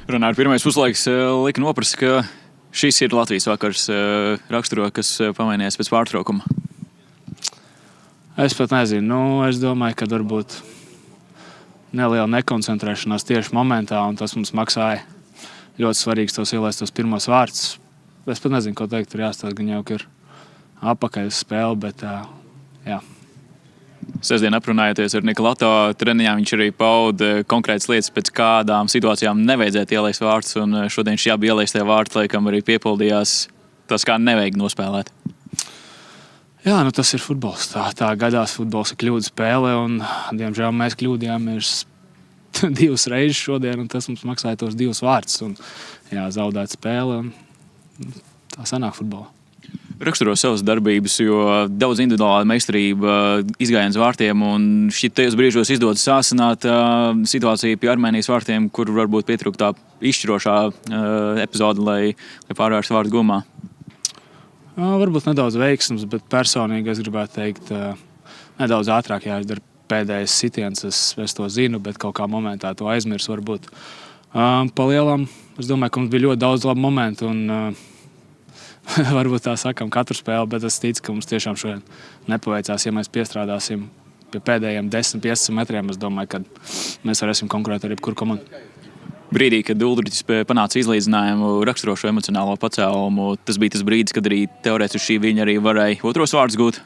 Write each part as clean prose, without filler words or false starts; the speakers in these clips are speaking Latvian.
Runājot, pirmais puslaiks lika noprast, ka šis ir Latvijas vakars raksturo, kas pamainījās pēc pārtraukuma. Es pat nezinu. Es domāju, ka varbūt neliela nekoncentrēšanās tieši momentā, un tas mums maksāja ļoti svarīgs tos ielaist tos pirmos vārdus. Es pat nezinu, ko teikt. Tur jāstāsta, gan jau, ka ir apakaļ spēle, bet jā. Sestdien aprunājoties ar Nikolato treniņā, viņš arī pauda konkrētas lietas, pēc kādām situācijām nevajadzētu ielaist vārdus, un šodien šī abi ielaistie vārdi, laikam, arī piepildījās tas, kā nevajag nospēlēt. Jā, tas ir futbols. Tā gadās, futbols ir kļūda spēle, un, diemžēl, mēs kļūdījāmies 2 reizes šodien, un tas mums maksāja tos 2 vārdus. Un, jā, zaudēt spēle, un tā sanāk futbolā. Raksturo savas darbības, jo daudz individuāla meistarība izgājiens vārtiem, un šitajos brīžos izdodas sāsināt situāciju pie Armēnijas vārtiem, kur varbūt pietrūk tā izšķirošā epizode, lai pārvērstu vārdu gumā. Varbūt nedaudz veiksmes, bet personīgi es gribētu teikt, nedaudz ātrāk jāizdara pēdējais sitiens. Es to zinu, bet kaut kā momentā to aizmirsu varbūt. Pa lielam, es domāju, ka mums bija ļoti daudz labu momentu, un varbūt tā sakam katru spēli, bet es ticu, ka mums tiešām šodien nepaveicās. Ja mēs piestrādāsim pie pēdējiem 10-15 metriem, es domāju, ka mēs varēsim konkurēt ar jebkuru komandu. Brīdī, kad Uldriķis panāca izlīdzinājumu, raksturošo emocionālo pacēlumu, tas bija tas brīdis, kad arī teorētiski šī viņa arī varēja otros vārdus gūt?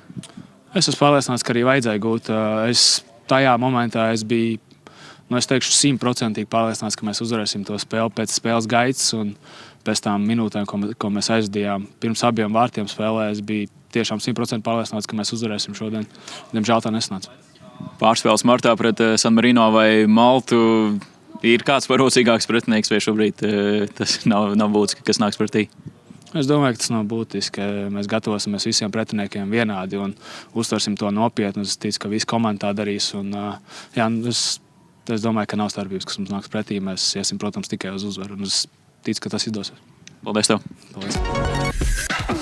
Es esmu pārliecināts, ka arī vajadzēja gūt. Tajā momentā es biju, es teikšu, 100% pārliecināts, ka mēs uzvarēsim to spēli pēc spēles gaitas un pēc tām minūtēm, ko mēs aizdījām. Pirms abiem vārtiem spēlē es biju tiešām 100% pārliecināts, ka mēs uzvarēsim šodien. Diemžēl tā nesanāca. Pārspēles martā pret San Marino vai Maltu ir kāds parocīgāks pretinieks, vai šobrīd tas nav būtiski, kas nāks pretī? Es domāju, ka tas nav būtiski. Mēs gatavosimies visiem pretiniekiem vienādi un uztversim to nopietni. Es ticu, ka visi komanda tā darīs. Un, jā, es domāju, ka nav starpības, kas mums nāks pretī. Mēs iesim, protams, tikai uz uzvaru. Un es ticu, ka tas izdosies. Paldies tev! Paldies!